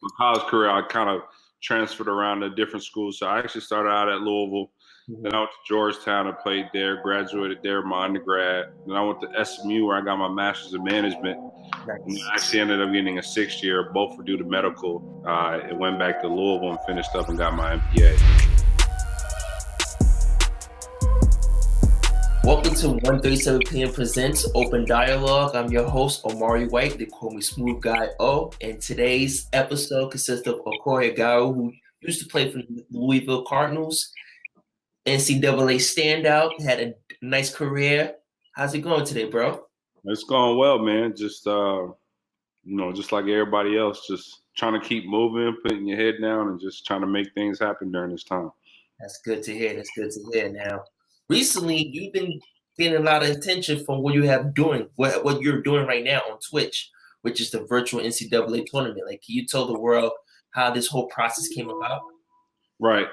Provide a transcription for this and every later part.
my college career, I kind of transferred around to different schools. So I actually started out at Louisville. Then I went to Georgetown and played there, graduated there my undergrad. Then I went to SMU where I got my master's in management. And I actually ended up getting a 6th year, both were due to medical. It went back to Louisville and finished up and got my MBA. Welcome to 1:37 p.m. Presents Open Dialogue. I'm your host, Omari White. They call me Smooth Guy O. And today's episode consists of Akoy Agau, who used to play for the Louisville Cardinals, NCAA standout, had a nice career. How's it going today, bro? It's going well, man. Just just like everybody else, just trying to keep moving, putting your head down, and just trying to make things happen during this time. That's good to hear. Now, recently, you've been getting a lot of attention from what you have doing, what you're doing right now on Twitch, which is the virtual NCAA tournament. Like, can you tell the world how this whole process came about? Right.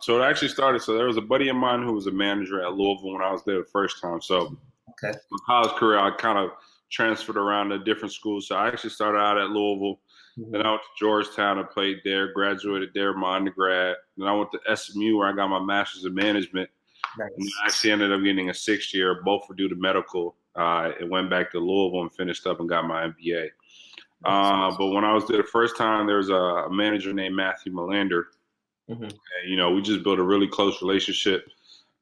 So it actually started. So there was a buddy of mine who was a manager at Louisville when I was there the first time. So my college career, I kind of transferred around to different schools. So I actually started out at Louisville. Then I went to Georgetown and played there, graduated there my undergrad. Then I went to SMU where I got my master's in management. And I actually ended up getting a 6th year, both were due to medical. It went back to Louisville and finished up and got my MBA. But when I was there the first time, there was a manager named Matthew Melander. And, we just built a really close relationship.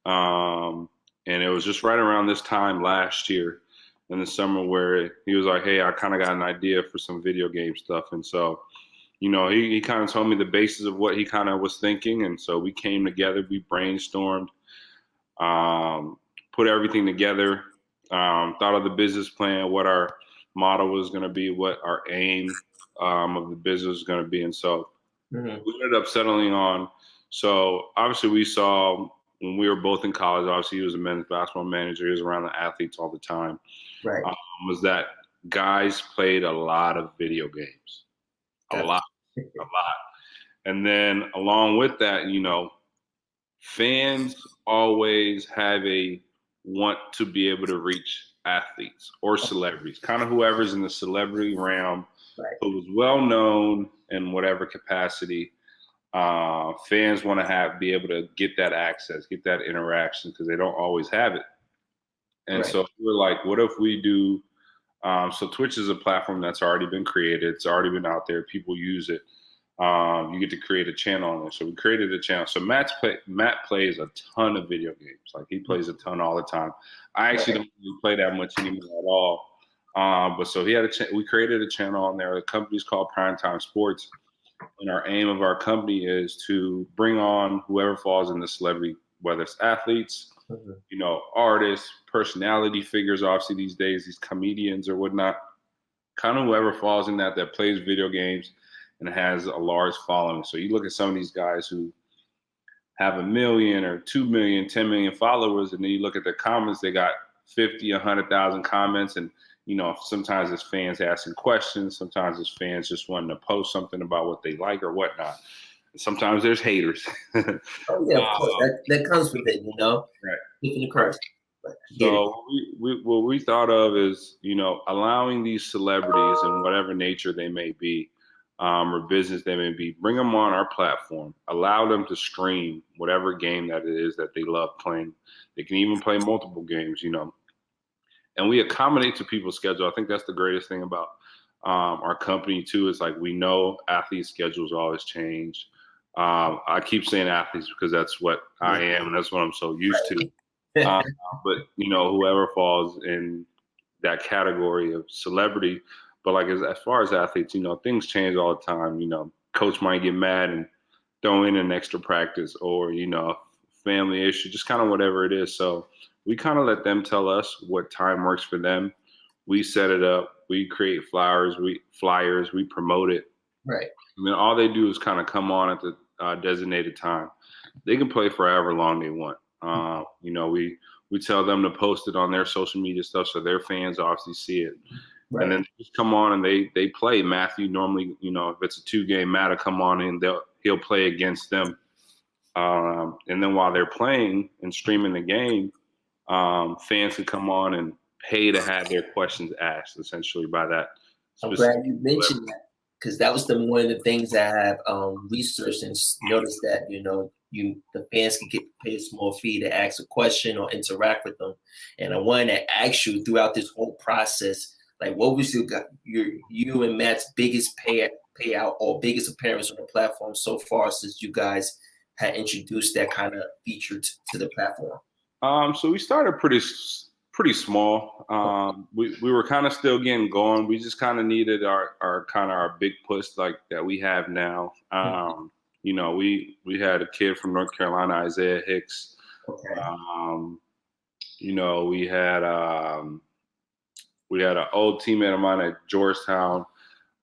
And it was just right around this time last year in the summer where he was like, hey, I kind of got an idea for some video game stuff. And so, he kind of told me the basis of what he kind of was thinking. And so we came together, we brainstormed, put everything together, thought of the business plan, what our model was going to be, what our aim of the business was going to be. And so we ended up settling on. So obviously we saw when we were both in college, obviously he was a men's basketball manager. He was around the athletes all the time. Right. Was that guys played a lot of video games, a lot. And then along with that, fans always have a want to be able to reach athletes or celebrities, kind of whoever's in the celebrity realm, who is well known in whatever capacity. Fans want to be able to get that access, get that interaction because they don't always have it. And so we're like, what if we do? So Twitch is a platform that's already been created. It's already been out there. People use it. You get to create a channel on there. So we created a channel. So Matt plays a ton of video games. Like he plays a ton all the time. I actually don't really play that much anymore at all. But so he had we created a channel on there. The company's called Primetime Sports. And our aim of our company is to bring on whoever falls in the celebrity, whether it's athletes, artists, personality figures, obviously these days, these comedians or whatnot, kind of whoever falls in that plays video games and has a large following. So you look at some of these guys who have 1 million or 2 million, 10 million followers, and then you look at the comments, they got 50, 100,000 comments. And, sometimes it's fans asking questions. Sometimes it's fans just wanting to post something about what they like or whatnot. And sometimes there's haters. Oh, yeah, of course. That comes with it, Right. Keeping the curse. So what we thought of is, allowing these celebrities in whatever nature they may be, or business they may be, bring them on our platform, allow them to stream whatever game that it is that they love playing. They can even play multiple games, and we accommodate to people's schedule. I think that's the greatest thing about our company too, is like, we know athletes' schedules always change. I keep saying athletes because that's what I am and that's what I'm so used to. But whoever falls in that category of celebrity, but like as far as athletes, things change all the time. Coach might get mad and throw in an extra practice, or family issue, just kind of whatever it is. So we kind of let them tell us what time works for them. We set it up. We create flyers. We promote it. Right. I mean, all they do is kind of come on at the designated time. They can play for however long they want. We tell them to post it on their social media stuff so their fans obviously see it. Right. And then they just come on and they play. Matthew normally, if it's a 2-game matter, come on and he'll play against them. And then while they're playing and streaming the game, fans can come on and pay to have their questions asked, essentially, by that. I'm glad you mentioned that, because that was one of the things I have researched and noticed that the fans can pay a small fee to ask a question or interact with them. And I wanted to ask you throughout this whole process, like, what was you and Matt's biggest payout or biggest appearance on the platform so far since you guys had introduced that kind of feature to the platform? So we started pretty small. We were kind of still getting going. We just kind of needed our big push like that we have now. We had a kid from North Carolina, Isaiah Hicks. Okay. We had an old teammate of mine at Georgetown.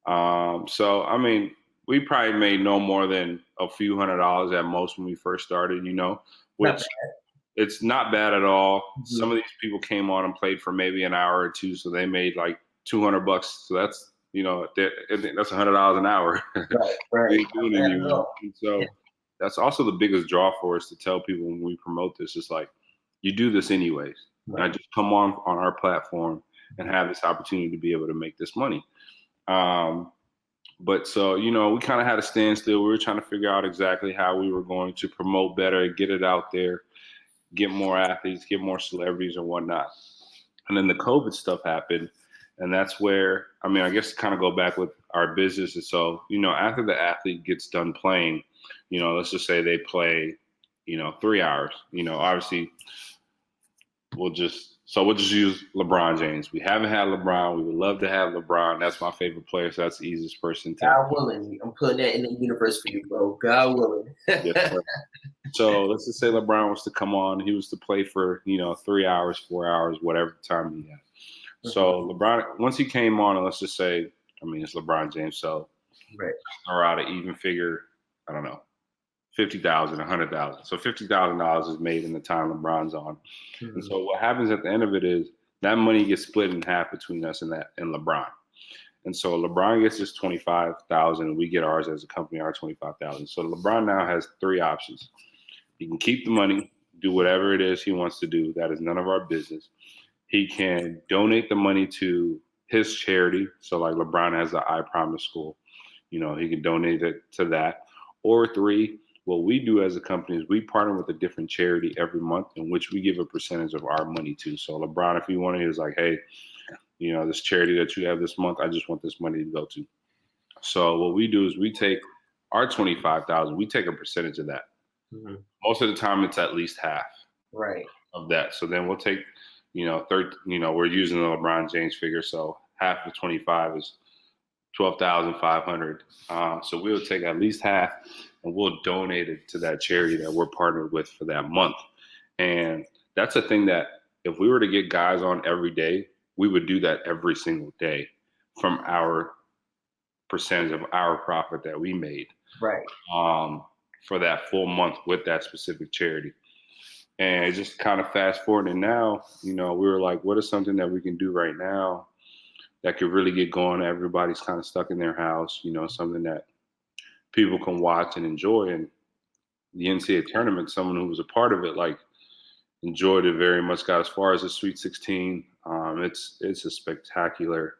So I mean, we probably made no more than a few $100s at most when we first started, which it's not bad at all. Mm-hmm. Some of these people came on and played for maybe an hour or two, so they made like $200. So that's that's $100 an hour. Right. And so that's also the biggest draw for us to tell people when we promote this. It's like, you do this anyways. Right. And I just come on our platform and have this opportunity to be able to make this money. But so, we kind of had a standstill. We were trying to figure out exactly how we were going to promote better, get it out there, get more athletes, get more celebrities and whatnot. And then the COVID stuff happened. And that's where, I guess to kind of go back with our business. And so, after the athlete gets done playing, let's just say they play, 3 hours, obviously we'll just use LeBron James. We haven't had LeBron. We would love to have LeBron. That's my favorite player. So that's the easiest person to. God willing. I'm putting that in the universe for you, bro. God willing. Yes, so let's just say LeBron was to come on. He was to play for, 3 hours, 4 hours, whatever time he had. Mm-hmm. So LeBron, once he came on, and let's just say, it's LeBron James. So throw out an even figure, I don't know, 50,000, 100,000. So $50,000 is made in the time LeBron's on. Mm-hmm. And so what happens at the end of it is that money gets split in half between us and LeBron. And so LeBron gets his 25,000, and we get ours as a company, our 25,000. So LeBron now has 3 options. He can keep the money, do whatever it is he wants to do. That is none of our business. He can donate the money to his charity. So like LeBron has the I Promise School. He can donate it to that. Or 3, what we do as a company is we partner with a different charity every month in which we give a percentage of our money to. So LeBron, if he wanted, he was like, hey, this charity that you have this month, I just want this money to go to. So what we do is we take our 25,000, we take a percentage of that. Mm-hmm. Most of the time it's at least half of that. So then we'll take, we're using the LeBron James figure. So half of 25 is 12,500. So we'll take at least half and we'll donate it to that charity that we're partnered with for that month. And that's a thing that if we were to get guys on every day, we would do that every single day from our percentage of our profit that we made. Right. For that full month with that specific charity. And just kind of fast forward, and now, we were like, what is something that we can do right now that could really get going? Everybody's kind of stuck in their house, something that people can watch and enjoy. And the NCAA tournament, someone who was a part of it, enjoyed it very much, got as far as the Sweet 16. It's a spectacular,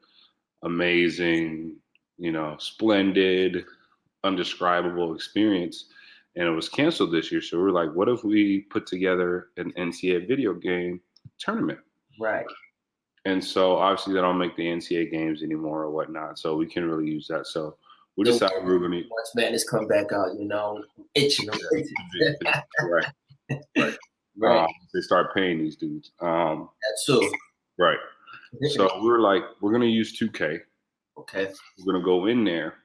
amazing, splendid, undescribable experience. And it was canceled this year. So we were like, what if we put together an NCAA video game tournament? Right. And so obviously they don't make the NCAA games anymore or whatnot. So we can't really use that. So we decided we were going to. Once Madness come back out, itching. Right. They start paying these dudes. That's true. Right. So we were like, we're going to use 2K. Okay. We're going to go in there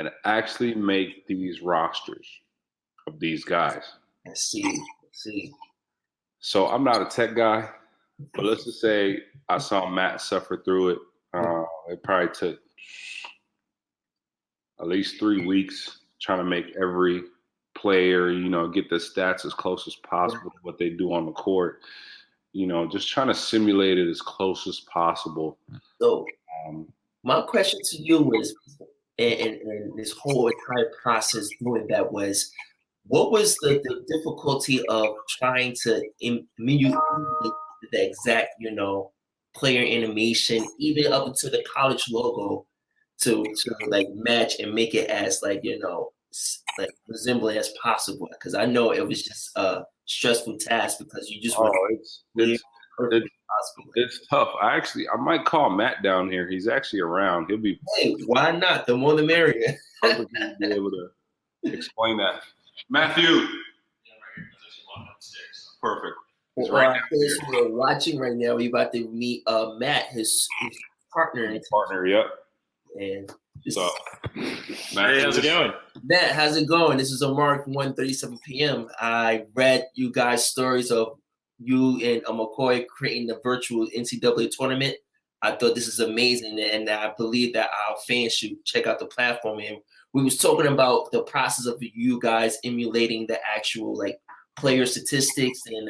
and actually make these rosters of these guys. I see. So I'm not a tech guy, but let's just say I saw Matt suffer through it. It probably took at least 3 weeks trying to make every player, get the stats as close as possible to what they do on the court. Just trying to simulate it as close as possible. So my question to you is, and this whole entire process doing that was, what was the difficulty of trying to emulate the exact, player animation, even up into the college logo, to like match and make it as like like resembling as possible. Because I know it was just a stressful task because you just want it's perfect possible. it's tough. I might call Matt down here. He's actually around. He'll be why not? The more the merrier. perfect to be able to explain that. Matthew. Perfect. Well, we're watching right now. We're about to meet Matt, his partner. Yep. And so, Matt, hey, how's it going? Matt, how's it going? This is Omari from 1:37 p.m. I read you guys' stories of you and Akoy creating the virtual NCAA tournament. I thought this is amazing, and I believe that our fans should check out the platform. And we was talking about the process of you guys emulating the actual like player statistics and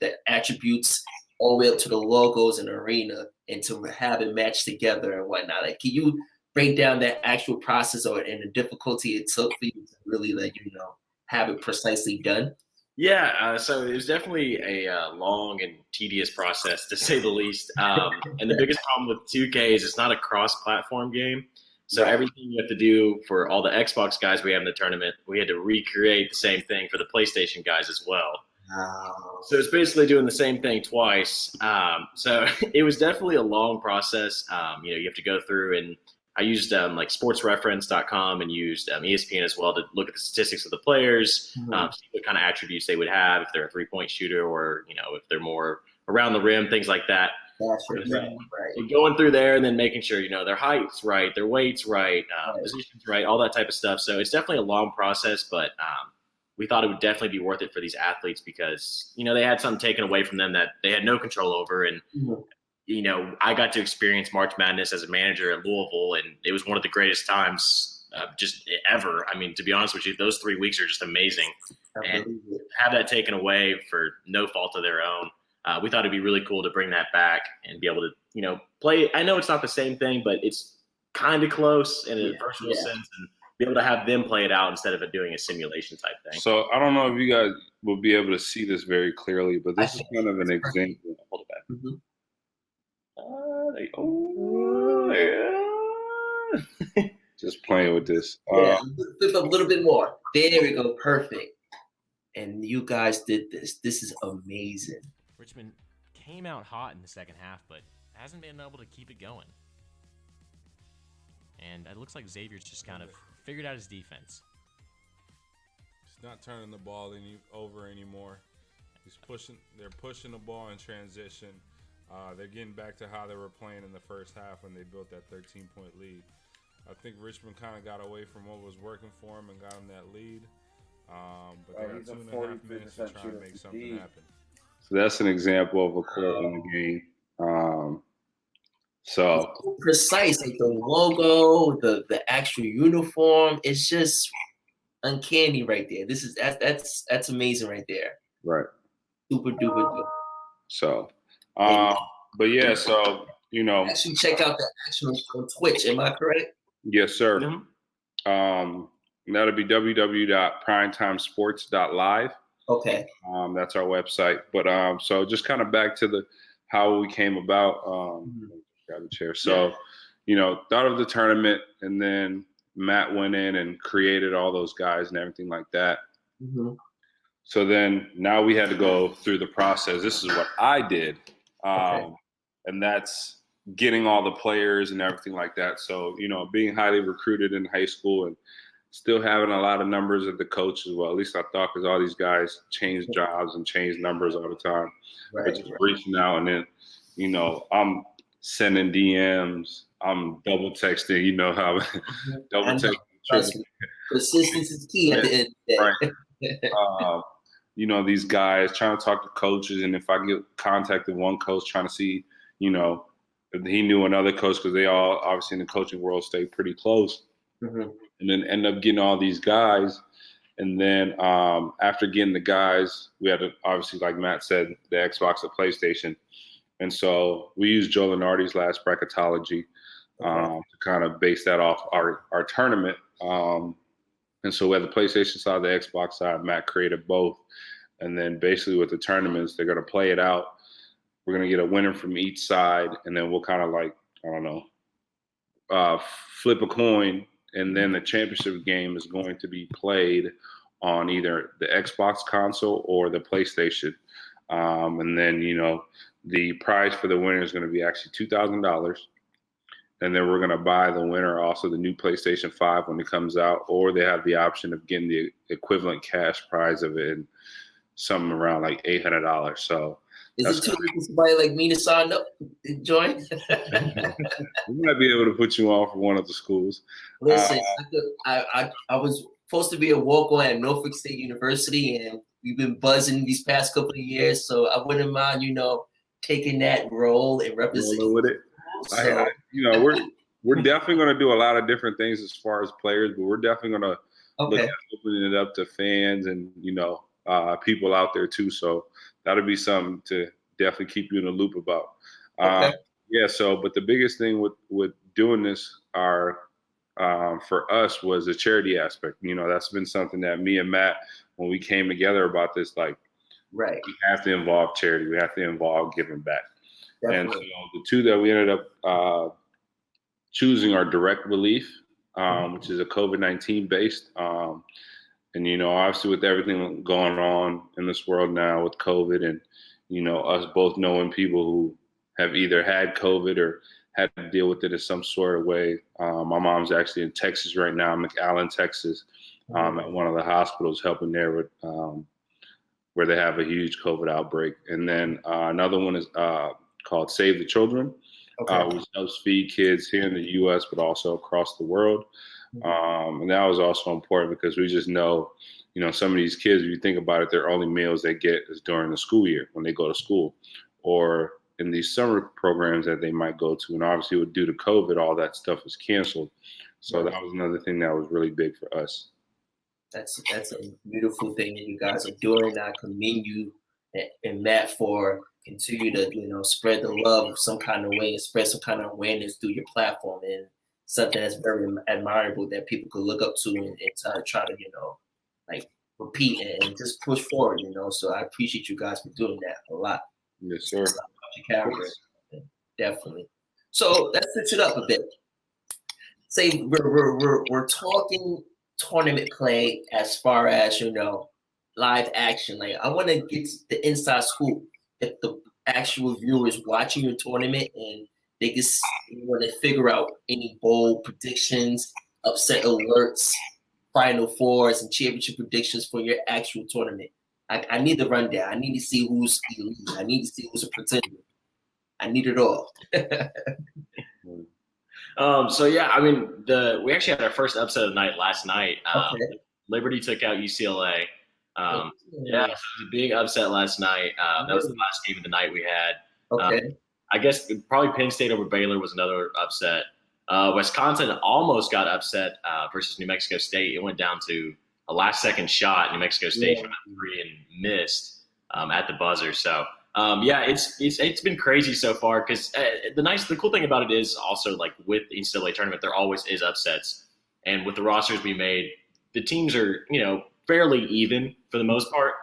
the attributes all the way up to the logos and arena, and to have it match together and whatnot. Like, can you break down that actual process and the difficulty it took for you to really have it precisely done? Yeah, so it was definitely a long and tedious process, to say the least. And the biggest problem with 2K is it's not a cross-platform game. So everything you have to do for all the Xbox guys we have in the tournament, we had to recreate the same thing for the PlayStation guys as well. Wow. So it's basically doing the same thing twice. So it was definitely a long process. You have to go through, and I used like sportsreference.com and used ESPN as well to look at the statistics of the players, see what kind of attributes they would have, if they're a three-point shooter or, if they're more around the rim, things like that. Right. Going through there and then making sure, their height's right, their weight's right, position's right, all that type of stuff. So it's definitely a long process, but we thought it would definitely be worth it for these athletes because, they had something taken away from them that they had no control over. And, I got to experience March Madness as a manager at Louisville, and it was one of the greatest times just ever. I mean, to be honest with you, those 3 weeks are just amazing. And have that taken away for no fault of their own. We thought it'd be really cool to bring that back and be able to, play. I know it's not the same thing, but it's kind of close in a virtual sense, and be able to have them play it out instead of doing a simulation type thing. So I don't know if you guys will be able to see this very clearly, but this is kind of an example. Hold it back. Mm-hmm. Just playing with this. Flip a little bit more. There we go. Perfect. And you guys did this. This is amazing. Richmond came out hot in the second half, but hasn't been able to keep it going. And it looks like Xavier's just kind of figured out his defense. He's not turning the ball over anymore. They're pushing the ball in transition. They're getting back to how they were playing in the first half when they built that 13-point lead. I think Richmond kind of got away from what was working for them and got them that lead. But they got 2.5 minutes to try and make something happen. So that's an example of a quote in the game. So precise, like the logo, the actual uniform. It's just uncanny right there. That's amazing right there. Right. Super duper. So, but yeah, so actually check out the actual on Twitch. Am I correct? Yes, sir. Mm-hmm. That'll be www.primetimesports.live. Okay. That's our website. But so just kind of back to how we came about. Grab a chair. So, thought of the tournament, and then Matt went in and created all those guys and everything like that. Mm-hmm. So then now we had to go through the process. This is what I did. And that's getting all the players and everything like that. So, being highly recruited in high school and still having a lot of numbers at the coach as well. At least I thought, because all these guys change jobs and change numbers all the time. But just reaching out, and then, I'm sending DMs, I'm double texting, how double texting. Persistence is key at the end of the day. Right. These guys trying to talk to coaches, and if I get contacted one coach trying to see, if he knew another coach, because they all obviously in the coaching world stay pretty close, and then end up getting all these guys. And then after getting the guys, we had to, obviously, like Matt said, the Xbox, the PlayStation. And so we used Joe Lenardi's last bracketology to kind of base that off our tournament. And so we had the PlayStation side, the Xbox side. Matt created both. And then basically with the tournaments, they're going to play it out. We're going to get a winner from each side. And then we'll kind of flip a coin, and then the championship game is going to be played on either the Xbox console or the PlayStation. And then, the prize for the winner is going to be actually $2,000. And then we're going to buy the winner also the new PlayStation 5 when it comes out, or they have the option of getting the equivalent cash prize of it, and something around like $800. So is it too late for somebody like me to sign up and join? we might be able to put you on for one of the schools. Listen, I was supposed to be a walk-on at Norfolk State University, and we've been buzzing these past couple of years. So I wouldn't mind, taking that role and representing with it. So, we're definitely going to do a lot of different things as far as players, but we're definitely going to look at opening it up to fans and people out there too. So that'll be something to definitely keep you in the loop about. But the biggest thing with doing this for us was the charity aspect. That's been something that me and Matt, when we came together about this, we have to involve charity. We have to involve giving back. Definitely. And so the two that we ended up choosing are Direct Relief, which is a COVID-19 based. And, obviously with everything going on in this world now with COVID and, us both knowing people who have either had COVID or had to deal with it in some sort of way. My mom's actually in Texas right now, McAllen, Texas, at one of the hospitals helping there with where they have a huge COVID outbreak. And then another one is called Save the Children, which helps feed kids here in the U.S., but also across the world. And that was also important because we just know, some of these kids, if you think about it, their only meals they get is during the school year when they go to school or in these summer programs that they might go to. And obviously due to COVID, all that stuff was canceled. So that was another thing that was really big for us. That's a beautiful thing that you guys are doing. I commend you and Matt for continue to, spread the love of some kind of way and spread some kind of awareness through your platform, and something that's very admirable that people could look up to and try to, repeat and just push forward, So I appreciate you guys for doing that a lot. Yes, sir. Definitely. So let's switch it up a bit. Say we're talking tournament play as far as, live action. I want to get the inside scoop. If the actual viewers watching your tournament and they just want to figure out any bold predictions, upset alerts, Final Fours, and championship predictions for your actual tournament. I need the rundown. I need to see who's elite. I need to see who's a pretender. I need it all. We actually had our first upset of the night last night. Liberty took out UCLA. It was a big upset last night. That was the last game of the night we had. I guess probably Penn State over Baylor was another upset. Wisconsin almost got upset versus New Mexico State. It went down to a last-second shot. New Mexico State from three and missed at the buzzer. So, it's been crazy so far because the cool thing about it is also with the NCAA tournament, there always is upsets. And with the rosters we made, the teams are, fairly even for the most part.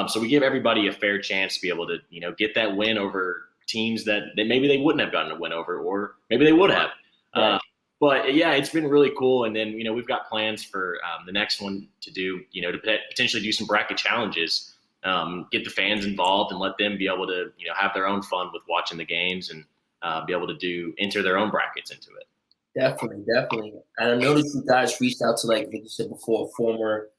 So we give everybody a fair chance to be able to, get that win over teams that maybe they wouldn't have gotten a win over, or maybe they would have. But it's been really cool. And then, we've got plans for the next one to do, to potentially do some bracket challenges, get the fans involved and let them be able to, have their own fun with watching the games and be able to enter their own brackets into it. Definitely. And I noticed you guys reached out to, like you said before, former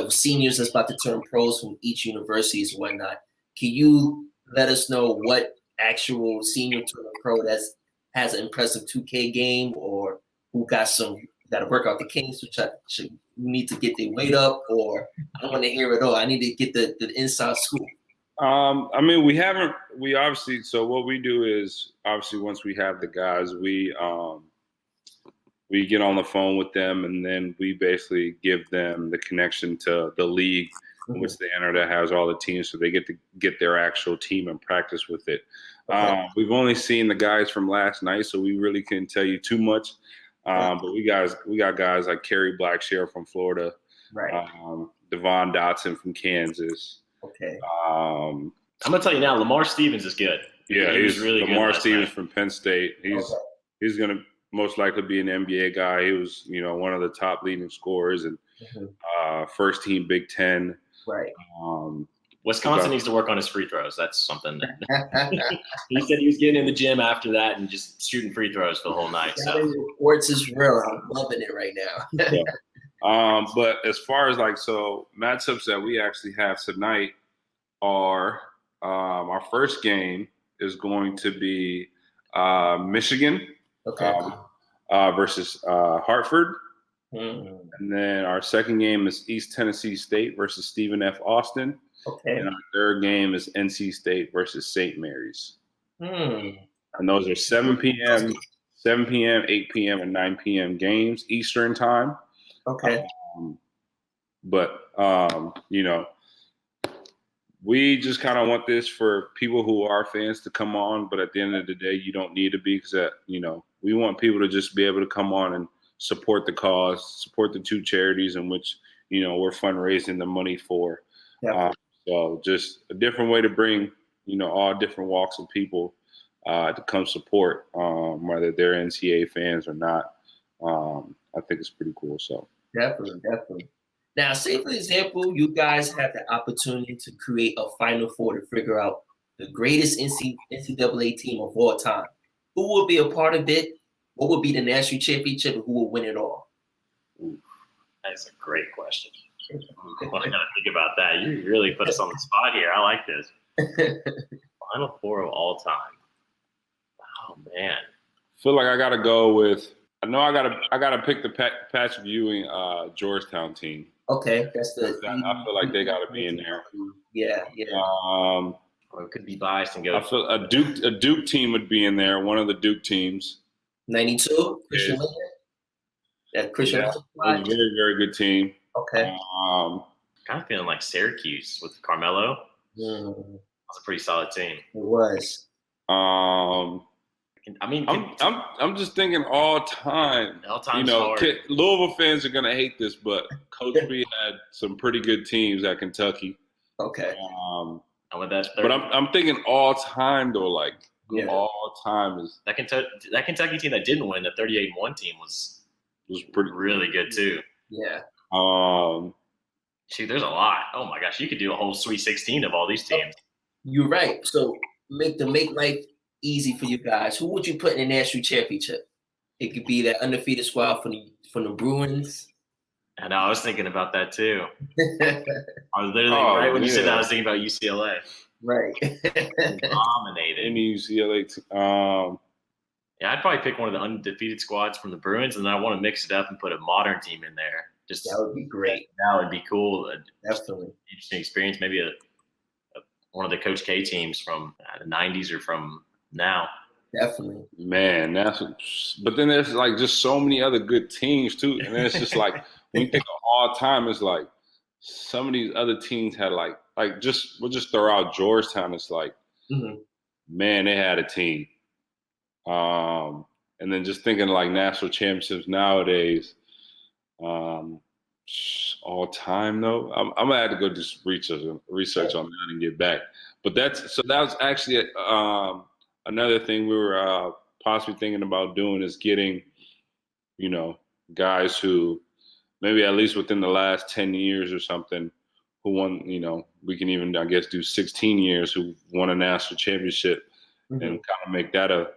seniors that's about to turn pros from each universities and whatnot. Can you let us know what actual senior turn pro that has an impressive 2K game, or who got to work out the kinks, which should need to get their weight up, or I don't want to hear it all. I need to get the inside scoop. We obviously, so what we do is obviously once we have the guys, we get on the phone with them, and then we basically give them the connection to the league in which they enter that has all the teams, so they get to get their actual team and practice with it. We've only seen the guys from last night, so we really couldn't tell you too much. But we got guys like Kerry Blackshear from Florida, Devon Dotson from Kansas. I'm gonna tell you now, Lamar Stevens is good. Yeah, he's really Lamar good. Stevens from Penn State. He's gonna most likely be an NBA guy. He was, one of the top leading scorers and first team Big Ten. Right. Wisconsin needs to work on his free throws. That's something that he said he was getting in the gym after that and just shooting free throws for the whole night. So sports is real. I'm loving it right now. Yeah. But as far as matchups that we actually have tonight are our first game is going to be Michigan versus Hartford. Mm. And then our second game is East Tennessee State versus Stephen F. Austin. Okay. And our third game is NC State versus St. Mary's. Mm. And those are 7 p.m., 8 p.m., and 9 p.m. games Eastern time. Okay. We just kind of want this for people who are fans to come on, but at the end of the day, you don't need to be because, we want people to just be able to come on and support the cause, support the two charities in which, we're fundraising the money for. So just a different way to bring, all different walks of people to come support, whether they're NCAA fans or not. I think it's pretty cool. So Definitely. Now, say for example, you guys have the opportunity to create a Final Four to figure out the greatest NCAA team of all time. Who will be a part of it? What would be the national championship, and who will win it all? That's a great question. I gotta think about that. You really put us on the spot here. I like this. Final Four of all time. Oh man. I feel like I gotta go with. I know I gotta pick the Patrick Ewing Georgetown team. Okay, that's the. I feel like they gotta be in there. Yeah. Or it could be biased and go. I feel a Duke team would be in there. One of the Duke teams. 92, Christian Leonard. That Christian Leonard. Very, very good team. Okay. Kind of feeling like Syracuse with Carmelo. That's a pretty solid team. It was. I'm just thinking all time. All time. Louisville fans are gonna hate this, but Coach B had some pretty good teams at Kentucky. Okay. But I'm thinking all time though, all time is that Kentucky team that didn't win, the 38-1 team was pretty really good too. Yeah. Shoot, there's a lot. Oh my gosh, you could do a whole Sweet 16 of all these teams. You're right. So make life easy for you guys. Who would you put in the national championship? It could be that undefeated squad from the Bruins. I know. I was thinking about that too. I was literally when you said that, I was thinking about UCLA. Right. Dominated. In the UCLA team. Yeah, I'd probably pick one of the undefeated squads from the Bruins, and then I want to mix it up and put a modern team in there. That would be great. That would be cool. Definitely. Interesting experience. Maybe one of the Coach K teams from the 90s or from now. Definitely. Man, but then there's just so many other good teams too. And then it's just when you think of all time, it's some of these other teams had we'll just throw out Georgetown. It's man, they had a team. And then just thinking national championships nowadays, all time though. I'm gonna have to go just research on that and get back. But that was actually another thing we were possibly thinking about doing is getting, guys who maybe at least within the last 10 years or something who won, we can even, I guess, do 16 years who won a national championship and kind of make that a,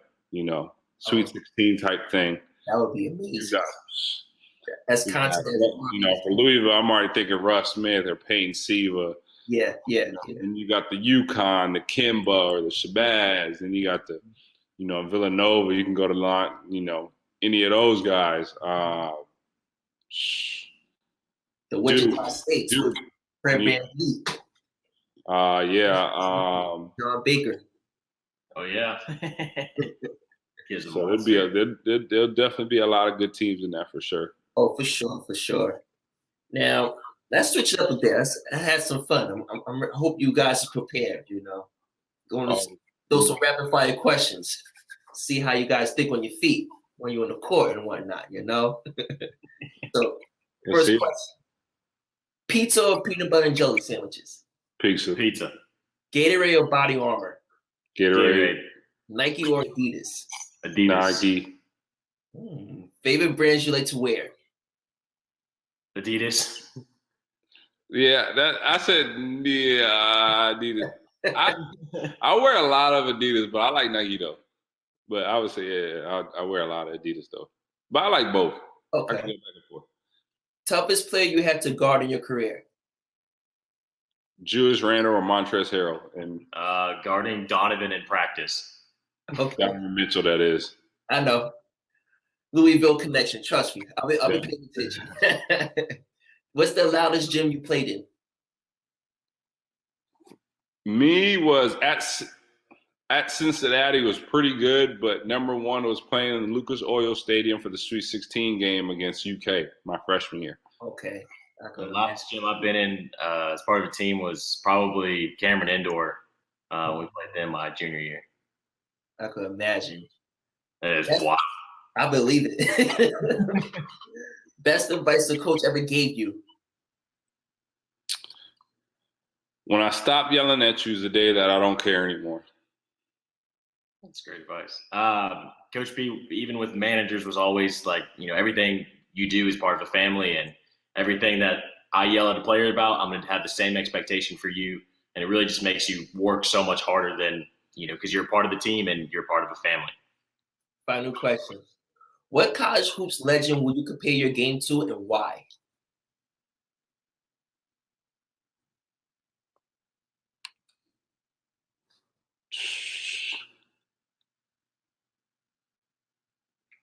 Sweet 16 type thing. That would be amazing. That's content. For Louisville, I'm already thinking Russ Smith or Peyton Siva. Yeah. And you got the UConn, the Kimba, or the Shabazz, and you got the, Villanova. You can go to any of those guys. The Wichita State, Fred VanVleet. John Baker. Oh yeah. So there'll definitely be a lot of good teams in that for sure. Oh, for sure. Now let's switch it up a bit. I had some fun. I hope you guys are prepared. Going to throw some rapid fire questions. See how you guys think on your feet when you're on the court and whatnot. So first question: pizza or peanut butter and jelly sandwiches? Pizza. Gatorade or Body Armor? Gatorade. Nike or Adidas? Adidas. Nike. Favorite brands you like to wear? Adidas. Yeah, I said Adidas. I wear a lot of Adidas, but I like Nike though. But I would say I wear a lot of Adidas though. But I like both. I can go back Okay. and forth. Toughest player you had to guard in your career? Julius Randle or Montrezl Harrell, and Guarding Donovan in practice. Okay. Donovan Mitchell. That is. I know. Louisville connection. Trust me. I'll be paying attention. What's the loudest gym you played in? Me was at Cincinnati was pretty good, but number one was playing in Lucas Oil Stadium for the Sweet 16 game against UK my freshman year. Okay. The last gym I've been in as part of a team was probably Cameron Indoor. We played them my junior year. I could imagine. That is wild. I believe it. Best advice the coach ever gave you? When I stop yelling at you is the day that I don't care anymore. That's great advice. Coach B, even with managers, was always like, everything you do is part of a family, and everything that I yell at a player about, I'm going to have the same expectation for you. And it really just makes you work so much harder than, because you're part of the team and you're part of a family. Final question. What college hoops legend would you compare your game to, and why?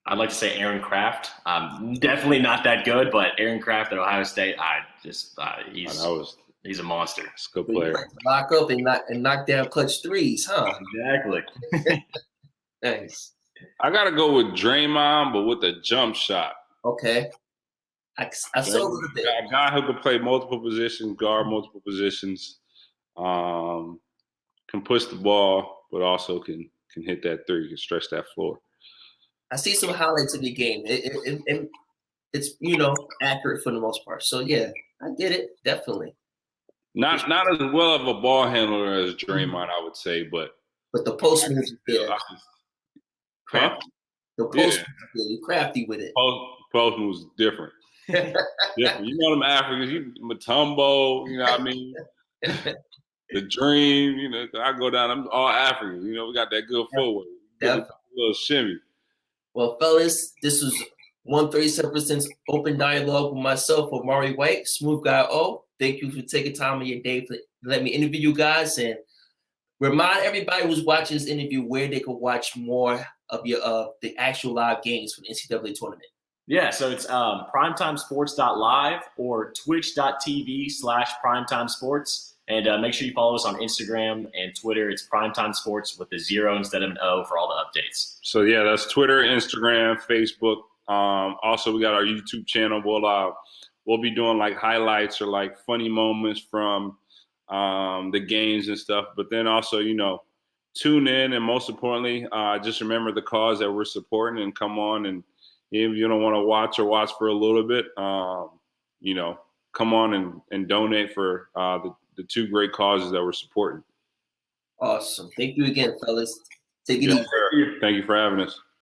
I'd like to say Aaron Kraft. Definitely not that good, but Aaron Kraft at Ohio State, he's a monster. He's a good player. Lock up and knock down clutch threes, huh? Exactly. Nice. I gotta go with Draymond, but with a jump shot. Okay. I saw a little bit. A guy who can play multiple positions, guard multiple positions, can push the ball, but also can hit that three, can stretch that floor. I see some highlights of your game. It's accurate for the most part. So yeah, I get it, definitely. Not as well of a ball handler as Draymond, I would say, but the post moves is there. Crafty. The post moves, you're crafty with it. Post moves different. Different. You know them Africans, Matumbo, you know what I mean? The Dream, I go down, I'm all African, we got that good footwork. A little shimmy. Well, fellas, this was 137% open dialogue with myself, Omari White, Smooth Guy O. Thank you for taking time of your day to let me interview you guys, and remind everybody who's watching this interview where they can watch more of the actual live games for the NCAA tournament. Yeah, so it's primetimesports.live or twitch.tv/primetimesports. And make sure you follow us on Instagram and Twitter. It's Primetime Sports with a 0 instead of an O for all the updates. So, yeah, that's Twitter, Instagram, Facebook. Also, we got our YouTube channel. We'll be doing, like, highlights or, like, funny moments from the games and stuff. But then also, tune in. And most importantly, just remember the cause that we're supporting and come on. And if you don't want to watch for a little bit, come on and donate for the two great causes that we're supporting. Awesome. Thank you again, fellas. Take it easy. Thank you for having us.